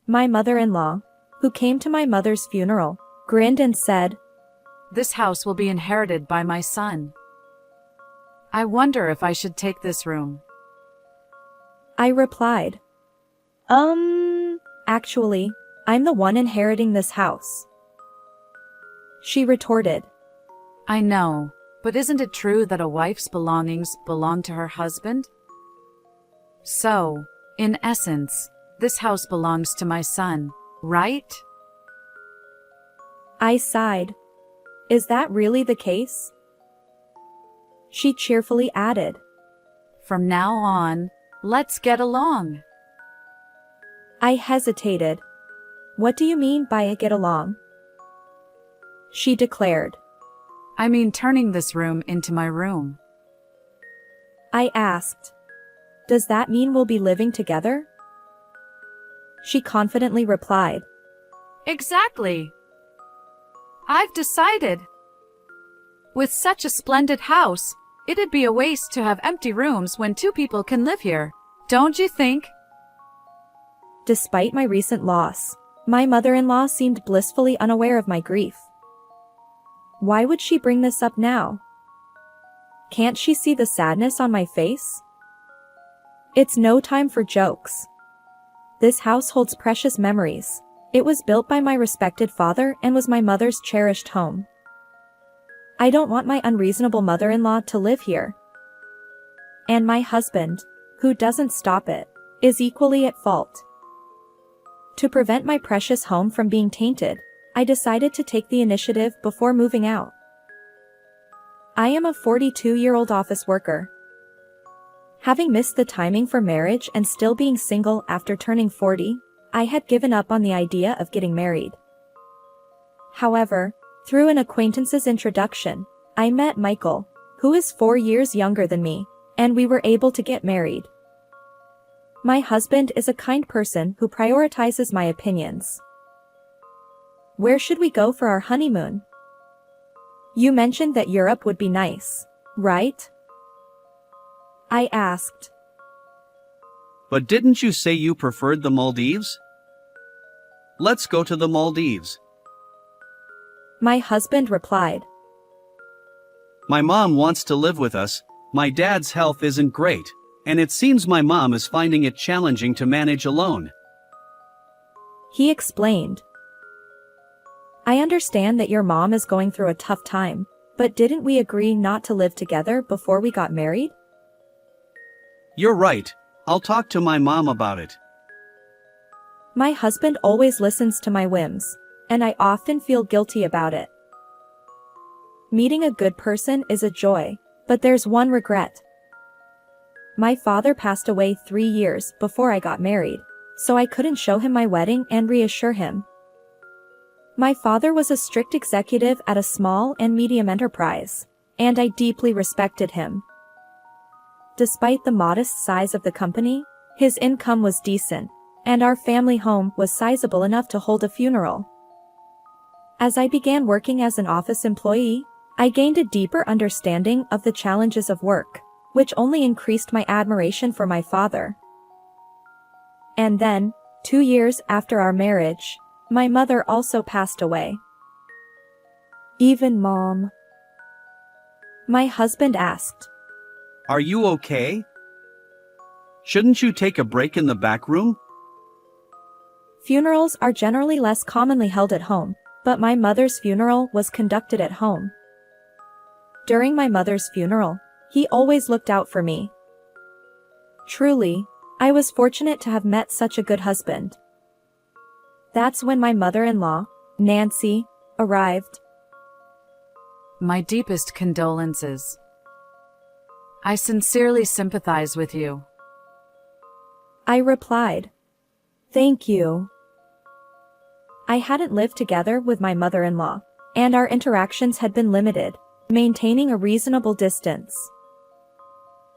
My mother-in-law, who came to my mother's funeral, grinned and said, "This house will be inherited by my son. I wonder if I should take this room." I replied, Actually, I'm the one inheriting this house." She retorted, "I know, but isn't it true that a wife's belongings belong to her husband? So, in essence, this house belongs to my son, right?" I sighed. Is that really the case? She cheerfully added, "From now on, let's get along." I hesitated. What do you mean by get along? She declared. "I mean turning this room into my room." I asked, Does that mean we'll be living together? She confidently replied, "Exactly. I've decided. With such a splendid house, it'd be a waste to have empty rooms when two people can live here, don't you think?" Despite my recent loss, my mother-in-law seemed blissfully unaware of my grief. Why would she bring this up now? Can't she see the sadness on my face? It's no time for jokes. This house holds precious memories. It was built by my respected father and was my mother's cherished home. I don't want my unreasonable mother-in-law to live here. And my husband, who doesn't stop it, is equally at fault. To prevent my precious home from being tainted, I decided to take the initiative before moving out. I am a 42-year-old office worker. Having missed the timing for marriage and still being single after turning 40, I had given up on the idea of getting married. However, through an acquaintance's introduction, I met Michael, who is 4 years younger than me, and we were able to get married. My husband is a kind person who prioritizes my opinions. Where should we go for our honeymoon? You mentioned that Europe would be nice, right? I asked. But didn't you say you preferred the Maldives? Let's go to the Maldives. My husband replied. My mom wants to live with us. My dad's health isn't great, and it seems my mom is finding it challenging to manage alone. He explained. I understand that your mom is going through a tough time, but didn't we agree not to live together before we got married? You're right. I'll talk to my mom about it. My husband always listens to my whims, and I often feel guilty about it. Meeting a good person is a joy, but there's one regret. My father passed away 3 years before I got married, so I couldn't show him my wedding and reassure him. My father was a strict executive at a small and medium enterprise, and I deeply respected him. Despite the modest size of the company, his income was decent, and our family home was sizable enough to hold a funeral. As I began working as an office employee, I gained a deeper understanding of the challenges of work, which only increased my admiration for my father. And then, 2 years after our marriage, my mother also passed away. Even Mom? My husband asked. Are you okay? Shouldn't you take a break in the back room? Funerals are generally less commonly held at home, but my mother's funeral was conducted at home. During my mother's funeral, he always looked out for me. Truly, I was fortunate to have met such a good husband. That's when my mother-in-law, Nancy, arrived. My deepest condolences. I sincerely sympathize with you. I replied. Thank you. I hadn't lived together with my mother-in-law, and our interactions had been limited, maintaining a reasonable distance.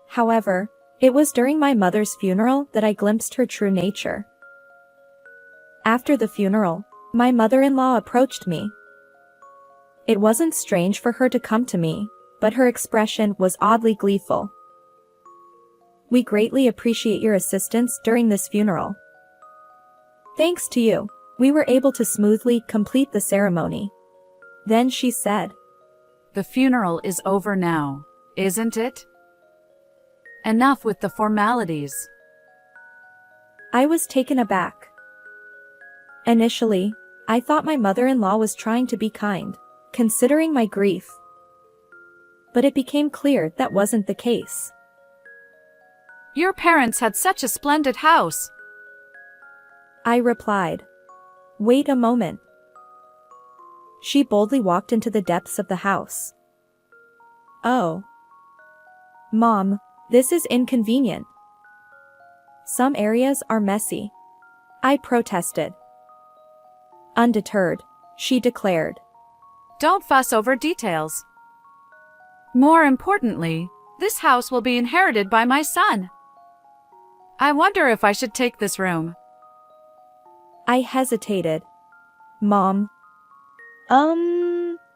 However, it was during my mother's funeral that I glimpsed her true nature. After the funeral, my mother-in-law approached me. It wasn't strange for her to come to me, but her expression was oddly gleeful. We greatly appreciate your assistance during this funeral. Thanks to you, we were able to smoothly complete the ceremony. Then she said, The funeral is over now, isn't it? Enough with the formalities. I was taken aback. Initially, I thought my mother-in-law was trying to be kind, considering my grief. But it became clear that wasn't the case. Your parents had such a splendid house. I replied. Wait a moment. She boldly walked into the depths of the house. Oh. Mom, this is inconvenient. Some areas are messy. I protested. Undeterred, she declared. Don't fuss over details. More importantly, this house will be inherited by my son. I wonder if I should take this room. I hesitated. Mom.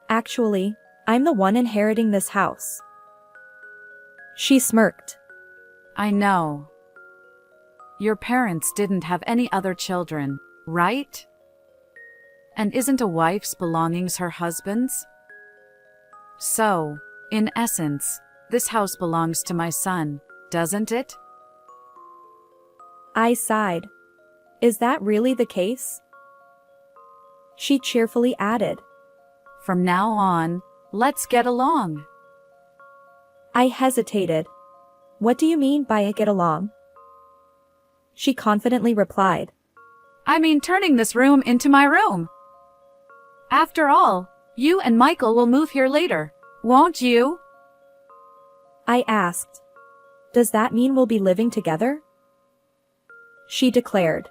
Actually, I'm the one inheriting this house. She smirked. I know. Your parents didn't have any other children, right? And isn't a wife's belongings her husband's? So, in essence, this house belongs to my son, doesn't it? I sighed. Is that really the case? She cheerfully added. From now on, let's get along. I hesitated. What do you mean by get along? She confidently replied. I mean turning this room into my room. After all, you and Michael will move here later, won't you? I asked. Does that mean we'll be living together? She declared.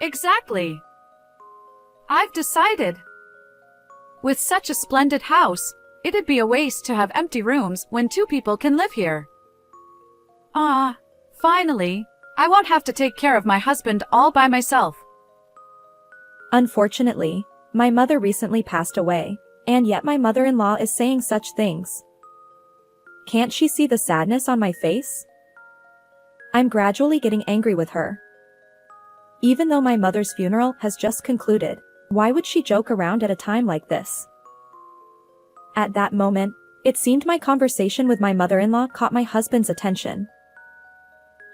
Exactly. I've decided. With such a splendid house, it'd be a waste to have empty rooms when two people can live here. Finally, I won't have to take care of my husband all by myself. Unfortunately, my mother recently passed away, and yet my mother-in-law is saying such things. Can't she see the sadness on my face? I'm gradually getting angry with her. Even though my mother's funeral has just concluded, why would she joke around at a time like this? At that moment, it seemed my conversation with my mother-in-law caught my husband's attention.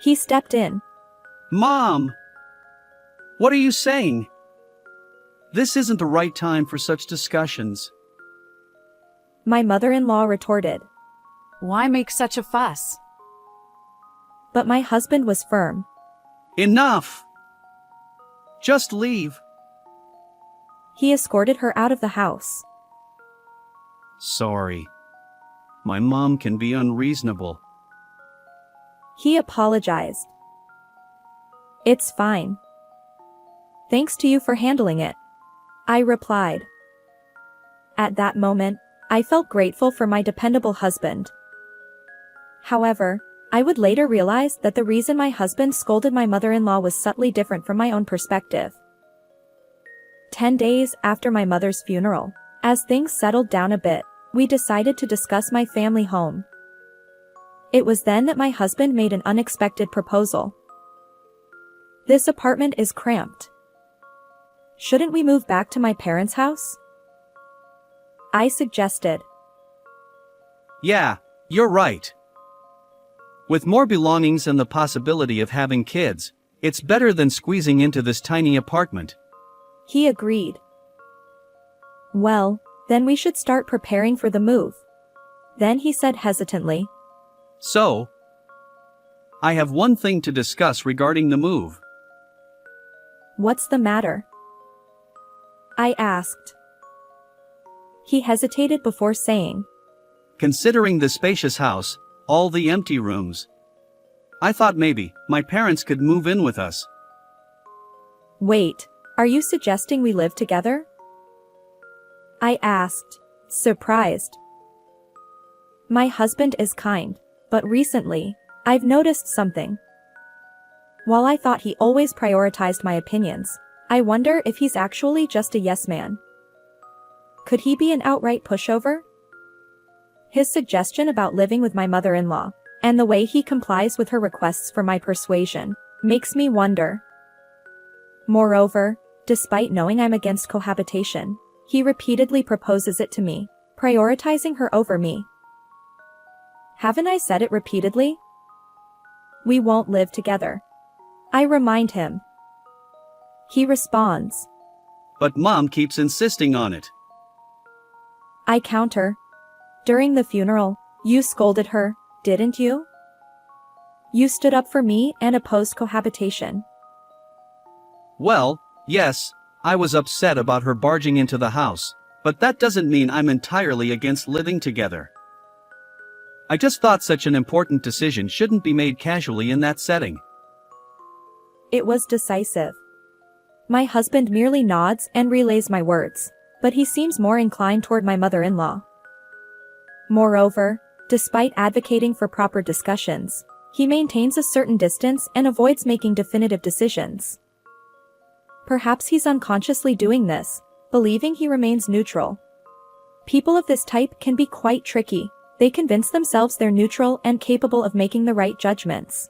He stepped in. Mom! What are you saying? This isn't the right time for such discussions. My mother-in-law retorted. Why make such a fuss? But my husband was firm. Enough! Just leave. He escorted her out of the house. Sorry. My mom can be unreasonable. He apologized. It's fine. Thanks to you for handling it, I replied. At that moment, I felt grateful for my dependable husband. However, I would later realize that the reason my husband scolded my mother-in-law was subtly different from my own perspective. 10 days after my mother's funeral, as things settled down a bit, we decided to discuss my family home. It was then that my husband made an unexpected proposal. This apartment is cramped. Shouldn't we move back to my parents' house? I suggested. Yeah, you're right. With more belongings and the possibility of having kids, it's better than squeezing into this tiny apartment. He agreed. Well, then we should start preparing for the move. Then he said hesitantly. So, I have one thing to discuss regarding the move. What's the matter? I asked. He hesitated before saying. Considering the spacious house, all the empty rooms, I thought maybe my parents could move in with us. Wait, are you suggesting we live together? I asked, surprised. My husband is kind, but recently, I've noticed something. While I thought he always prioritized my opinions, I wonder if he's actually just a yes man. Could he be an outright pushover? His suggestion about living with my mother-in-law, and the way he complies with her requests for my persuasion, makes me wonder. Moreover, despite knowing I'm against cohabitation, he repeatedly proposes it to me, prioritizing her over me. Haven't I said it repeatedly? We won't live together. I remind him. He responds. But Mom keeps insisting on it. I counter. During the funeral, you scolded her, didn't you? You stood up for me and opposed cohabitation. Well, yes, I was upset about her barging into the house, but that doesn't mean I'm entirely against living together. I just thought such an important decision shouldn't be made casually in that setting. It was decisive. My husband merely nods and relays my words, but he seems more inclined toward my mother-in-law. Moreover, despite advocating for proper discussions, he maintains a certain distance and avoids making definitive decisions. Perhaps he's unconsciously doing this, believing he remains neutral. People of this type can be quite tricky. They convince themselves they're neutral and capable of making the right judgments.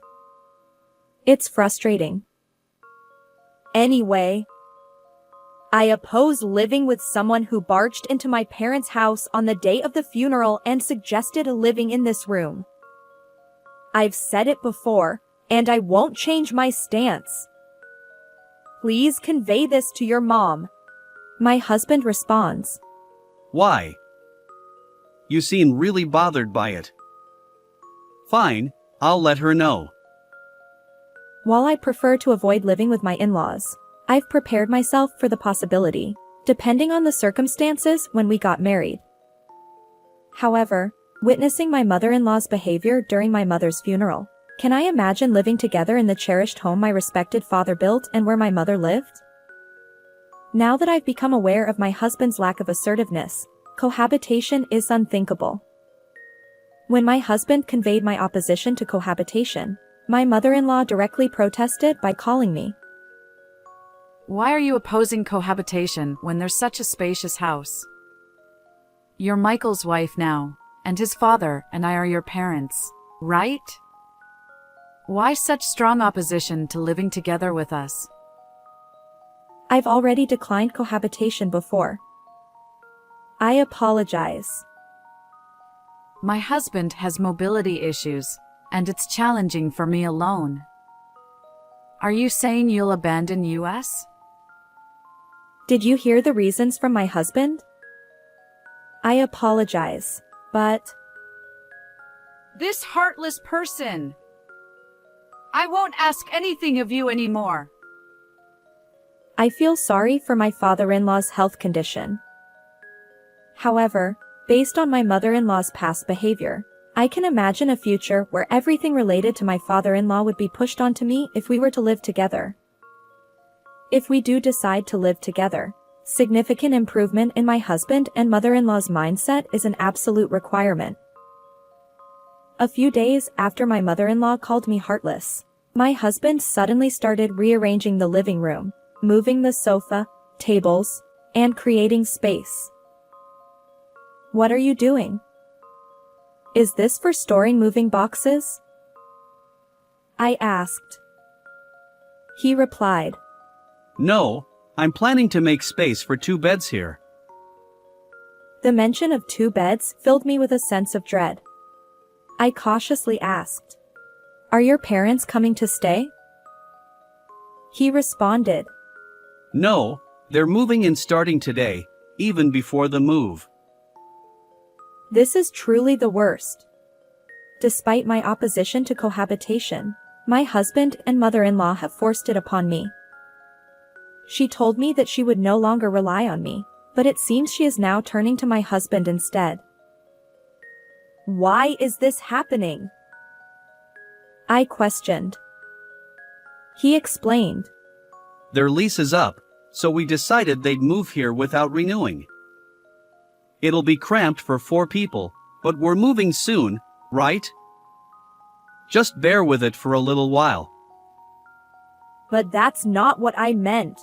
It's frustrating. Anyway, I oppose living with someone who barged into my parents' house on the day of the funeral and suggested living in this room. I've said it before, and I won't change my stance. Please convey this to your mom. My husband responds. Why? You seem really bothered by it. Fine, I'll let her know. While I prefer to avoid living with my in-laws, I've prepared myself for the possibility, depending on the circumstances when we got married. However, witnessing my mother-in-law's behavior during my mother's funeral, can I imagine living together in the cherished home my respected father built and where my mother lived? Now that I've become aware of my husband's lack of assertiveness, cohabitation is unthinkable. When my husband conveyed my opposition to cohabitation, my mother-in-law directly protested by calling me. Why are you opposing cohabitation when there's such a spacious house? You're Michael's wife now, and his father and I are your parents, right? Why such strong opposition to living together with us? I've already declined cohabitation before. I apologize. My husband has mobility issues, and it's challenging for me alone. Are you saying you'll abandon us? Did you hear the reasons from my husband? I apologize, but... This heartless person! I won't ask anything of you anymore. I feel sorry for my father-in-law's health condition. However, based on my mother-in-law's past behavior, I can imagine a future where everything related to my father-in-law would be pushed onto me if we were to live together. If we do decide to live together, significant improvement in my husband and mother-in-law's mindset is an absolute requirement. A few days after my mother-in-law called me heartless, my husband suddenly started rearranging the living room, moving the sofa, tables, and creating space. What are you doing? Is this for storing moving boxes? I asked. He replied. No, I'm planning to make space for 2 beds here. The mention of 2 beds filled me with a sense of dread. I cautiously asked, "Are your parents coming to stay?" He responded, No, they're moving in starting today, even before the move. This is truly the worst. Despite my opposition to cohabitation, my husband and mother-in-law have forced it upon me. She told me that she would no longer rely on me, but it seems she is now turning to my husband instead. Why is this happening? I questioned. He explained. Their lease is up, so we decided they'd move here without renewing. It'll be cramped for 4 people, but we're moving soon, right? Just bear with it for a little while. But that's not what I meant.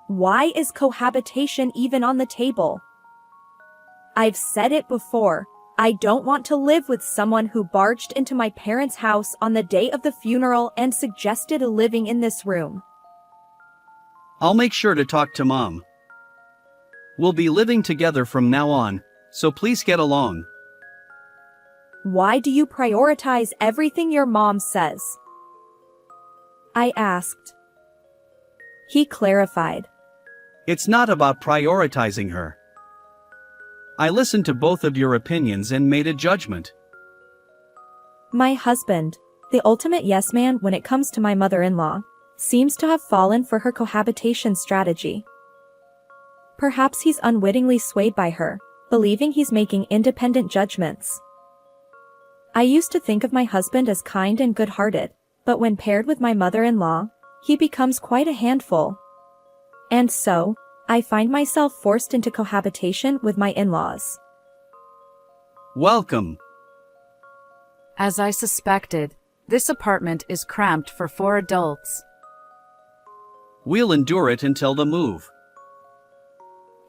Why is cohabitation even on the table? I've said it before, I don't want to live with someone who barged into my parents' house on the day of the funeral and suggested living in this room. I'll make sure to talk to Mom. We'll be living together from now on, so please get along. Why do you prioritize everything your mom says? I asked. He clarified. It's not about prioritizing her. I listened to both of your opinions and made a judgment. My husband, the ultimate yes man when it comes to my mother-in-law, seems to have fallen for her cohabitation strategy. Perhaps he's unwittingly swayed by her, believing he's making independent judgments. I used to think of my husband as kind and good-hearted, but when paired with my mother-in-law, he becomes quite a handful. And so, I find myself forced into cohabitation with my in-laws. Welcome. As I suspected, this apartment is cramped for 4 adults. We'll endure it until the move.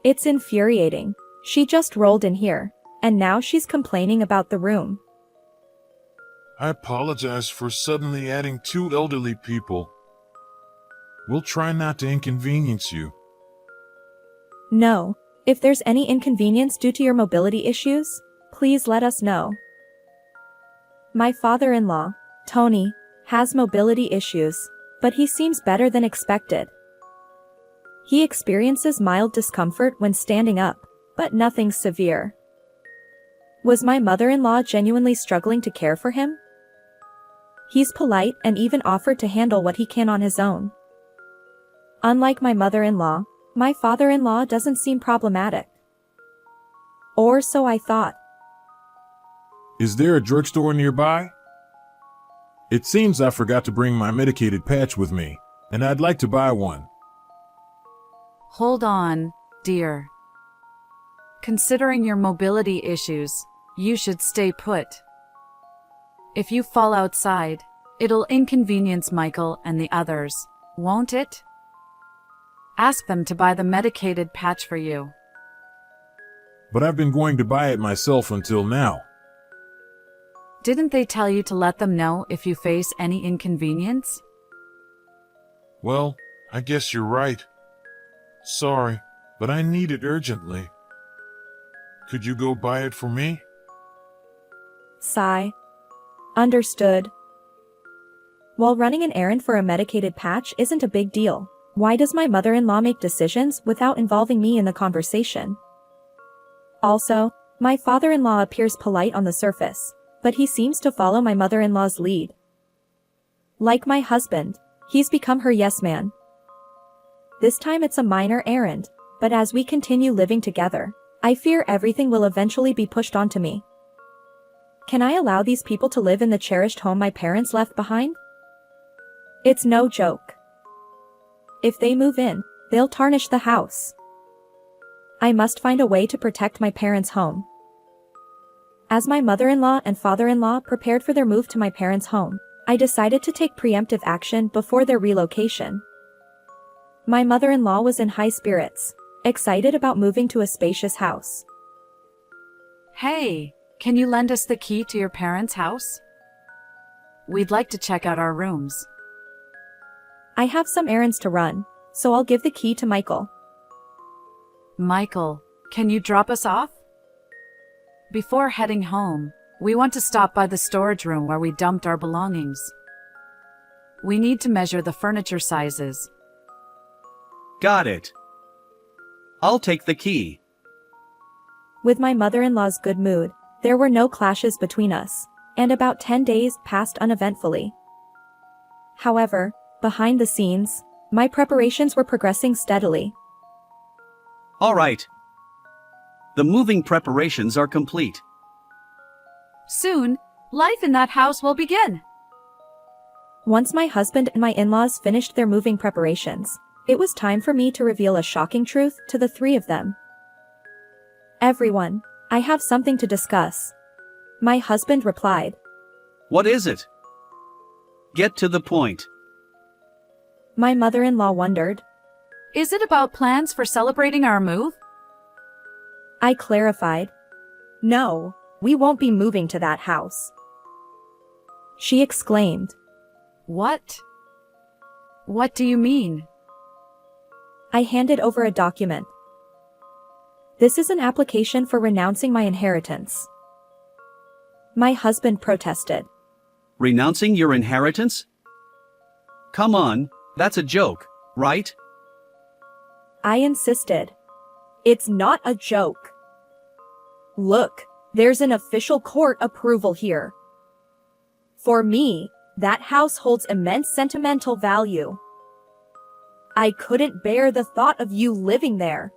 It's infuriating. She just rolled in here, and now she's complaining about the room. I apologize for suddenly adding 2 elderly people. We'll try not to inconvenience you. No, if there's any inconvenience due to your mobility issues, please let us know. My father-in-law, Tony, has mobility issues, but he seems better than expected. He experiences mild discomfort when standing up, but nothing severe. Was my mother-in-law genuinely struggling to care for him? He's polite and even offered to handle what he can on his own. Unlike my mother-in-law, my father-in-law doesn't seem problematic. Or so I thought. Is there a drugstore nearby? It seems I forgot to bring my medicated patch with me, and I'd like to buy one. Hold on, dear. Considering your mobility issues, you should stay put. If you fall outside, it'll inconvenience Michael and the others, won't it? Ask them to buy the medicated patch for you. But I've been going to buy it myself until now. Didn't they tell you to let them know if you face any inconvenience? Well, I guess you're right. Sorry, but I need it urgently. Could you go buy it for me? Sigh. Understood. While running an errand for a medicated patch isn't a big deal, why does my mother-in-law make decisions without involving me in the conversation? Also, my father-in-law appears polite on the surface, but he seems to follow my mother-in-law's lead. Like my husband, he's become her yes man. This time it's a minor errand, but as we continue living together, I fear everything will eventually be pushed onto me. Can I allow these people to live in the cherished home my parents left behind? It's no joke. If they move in, they'll tarnish the house. I must find a way to protect my parents' home. As my mother-in-law and father-in-law prepared for their move to my parents' home, I decided to take preemptive action before their relocation. My mother-in-law was in high spirits, excited about moving to a spacious house. Hey, can you lend us the key to your parents' house? We'd like to check out our rooms. I have some errands to run, so I'll give the key to Michael. Michael, can you drop us off? Before heading home, we want to stop by the storage room where we dumped our belongings. We need to measure the furniture sizes. Got it. I'll take the key. With my mother-in-law's good mood, there were no clashes between us, and about 10 days passed uneventfully. However, behind the scenes, my preparations were progressing steadily. All right. The moving preparations are complete. Soon, life in that house will begin. Once my husband and my in-laws finished their moving preparations, it was time for me to reveal a shocking truth to the 3 of them. Everyone, I have something to discuss. My husband replied. What is it? Get to the point. My mother-in-law wondered. Is it about plans for celebrating our move? I clarified. No, we won't be moving to that house. She exclaimed. What? What do you mean? I handed over a document. This is an application for renouncing my inheritance. My husband protested. Renouncing your inheritance? Come on, that's a joke, right? I insisted. It's not a joke. Look, there's an official court approval here. For me, that house holds immense sentimental value. I couldn't bear the thought of you living there.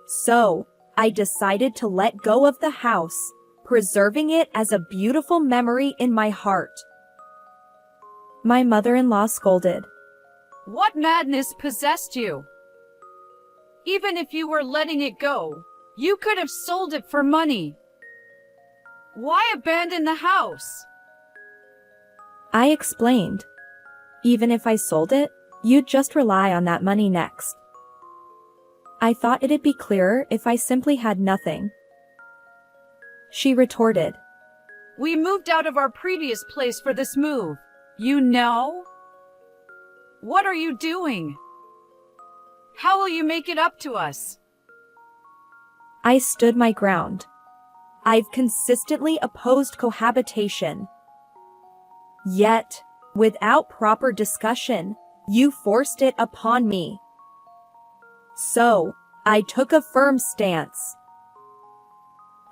So, I decided to let go of the house, preserving it as a beautiful memory in my heart. My mother-in-law scolded. What madness possessed you? Even if you were letting it go, you could have sold it for money. Why abandon the house? I explained. Even if I sold it, you'd just rely on that money next. I thought it'd be clearer if I simply had nothing. She retorted. We moved out of our previous place for this move. You know? What are you doing? How will you make it up to us? I stood my ground. I've consistently opposed cohabitation. Yet, without proper discussion, you forced it upon me. So, I took a firm stance.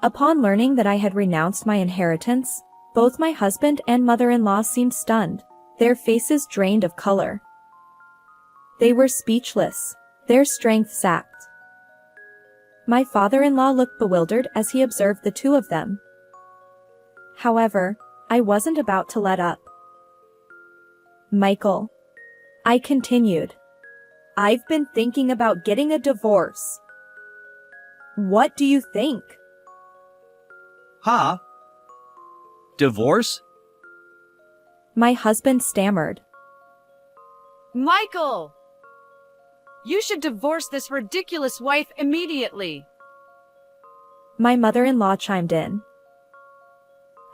Upon learning that I had renounced my inheritance, both my husband and mother-in-law seemed stunned, their faces drained of color. They were speechless, their strength sapped. My father-in-law looked bewildered as he observed the two of them. However, I wasn't about to let up. Michael, I continued. I've been thinking about getting a divorce. What do you think? Huh? Divorce? My husband stammered. Michael! You should divorce this ridiculous wife immediately. My mother-in-law chimed in.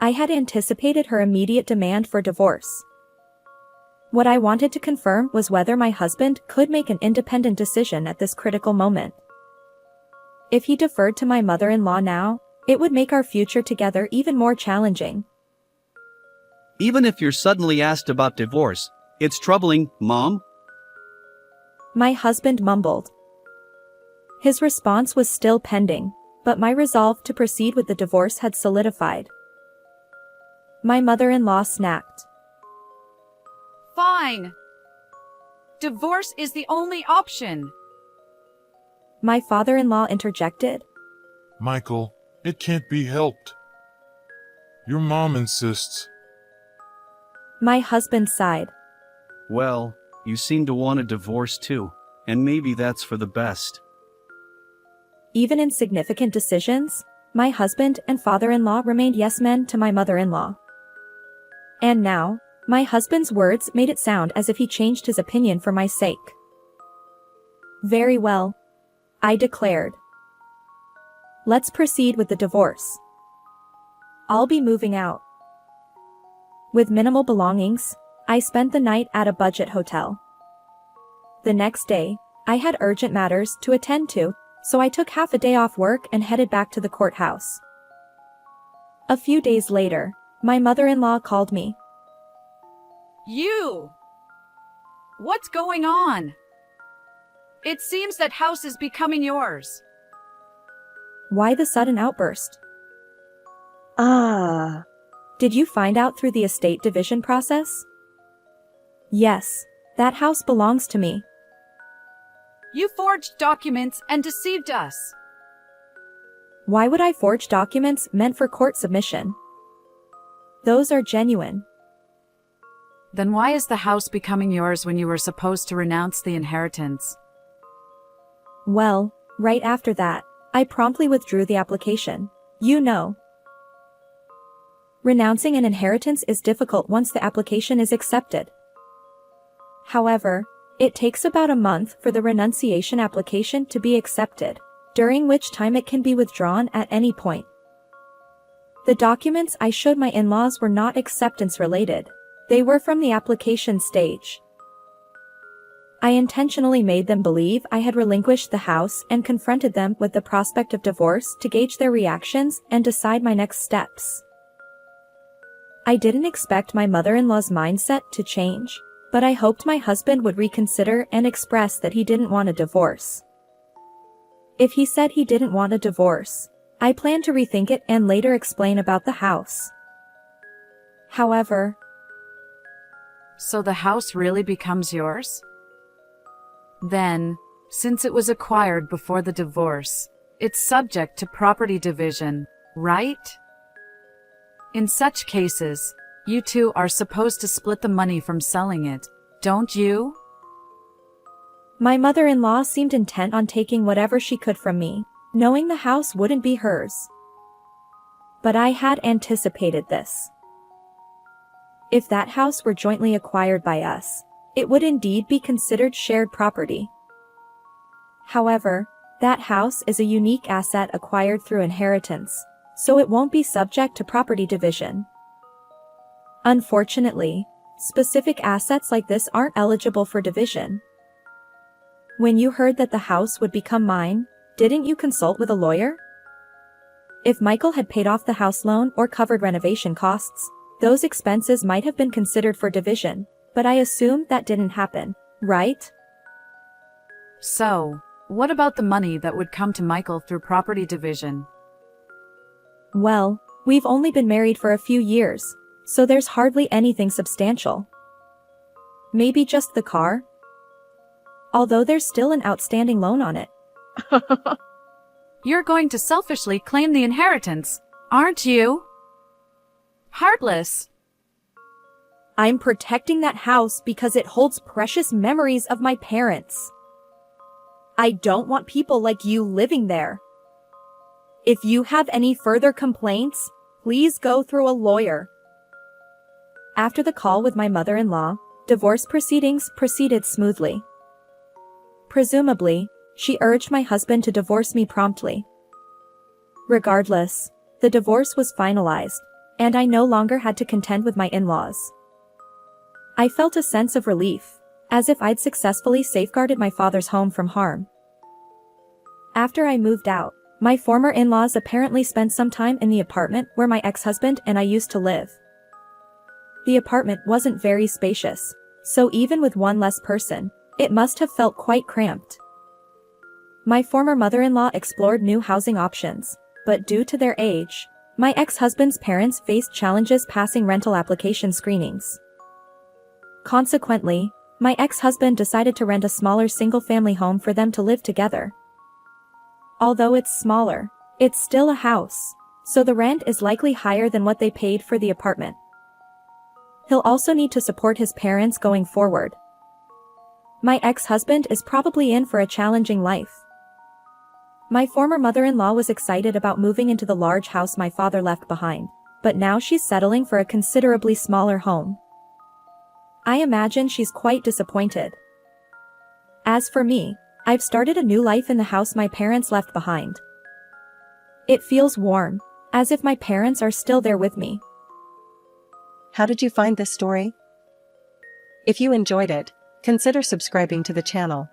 I had anticipated her immediate demand for divorce. What I wanted to confirm was whether my husband could make an independent decision at this critical moment. If he deferred to my mother-in-law now, it would make our future together even more challenging. Even if you're suddenly asked about divorce, it's troubling, Mom? My husband mumbled. His response was still pending, but my resolve to proceed with the divorce had solidified. My mother-in-law snapped. Fine. Divorce is the only option. My father-in-law interjected. Michael, it can't be helped. Your mom insists. My husband sighed. Well, you seem to want a divorce too, and maybe that's for the best. Even in significant decisions, my husband and father-in-law remained yes-men to my mother-in-law. And now, my husband's words made it sound as if he changed his opinion for my sake. Very well, I declared. Let's proceed with the divorce. I'll be moving out. With minimal belongings, I spent the night at a budget hotel. The next day, I had urgent matters to attend to, so I took half a day off work and headed back to the courthouse. A few days later, my mother-in-law called me. You! What's going on? It seems that house is becoming yours. Why the sudden outburst? Did you find out through the estate division process? Yes, that house belongs to me. You forged documents and deceived us. Why would I forge documents meant for court submission? Those are genuine. Then why is the house becoming yours when you were supposed to renounce the inheritance? Well, right after that, I promptly withdrew the application. You know. Renouncing an inheritance is difficult once the application is accepted. However, it takes about a month for the renunciation application to be accepted, during which time it can be withdrawn at any point. The documents I showed my in-laws were not acceptance related. They were from the application stage. I intentionally made them believe I had relinquished the house and confronted them with the prospect of divorce to gauge their reactions and decide my next steps. I didn't expect my mother-in-law's mindset to change, but I hoped my husband would reconsider and express that he didn't want a divorce. If he said he didn't want a divorce, I planned to rethink it and later explain about the house. However, So the house really becomes yours? Then, since it was acquired before the divorce, it's subject to property division, right? In such cases, you two are supposed to split the money from selling it, don't you? my mother-in-law seemed intent on taking whatever she could from me, knowing the house wouldn't be hers. But I had anticipated this. If that house were jointly acquired by us, it would indeed be considered shared property. However, that house is a unique asset acquired through inheritance, so it won't be subject to property division. Unfortunately, specific assets like this aren't eligible for division. When you heard that the house would become mine, didn't you consult with a lawyer? If Michael had paid off the house loan or covered renovation costs, those expenses might have been considered for division, but I assume that didn't happen, right? So, what about the money that would come to Michael through property division? Well, we've only been married for a few years, so there's hardly anything substantial. Maybe just the car? Although there's still an outstanding loan on it. You're going to selfishly claim the inheritance, aren't you? Heartless. I'm protecting that house because it holds precious memories of my parents. I don't want people like you living there. If you have any further complaints, please go through a lawyer. After the call with my mother-in-law, divorce proceedings proceeded smoothly. Presumably, she urged my husband to divorce me promptly. Regardless, the divorce was finalized, and I no longer had to contend with my in-laws. I felt a sense of relief, as if I'd successfully safeguarded my father's home from harm. After I moved out, my former in-laws apparently spent some time in the apartment where my ex-husband and I used to live. The apartment wasn't very spacious, so even with one less person, it must have felt quite cramped. My former mother-in-law explored new housing options, but due to their age, my ex-husband's parents faced challenges passing rental application screenings. Consequently, my ex-husband decided to rent a smaller single-family home for them to live together. Although it's smaller, it's still a house, so the rent is likely higher than what they paid for the apartment. He'll also need to support his parents going forward. My ex-husband is probably in for a challenging life. My former mother-in-law was excited about moving into the large house my father left behind, but now she's settling for a considerably smaller home. I imagine she's quite disappointed. As for me, I've started a new life in the house my parents left behind. It feels warm, as if my parents are still there with me. How did you find this story? If you enjoyed it, consider subscribing to the channel.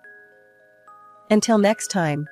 Until next time.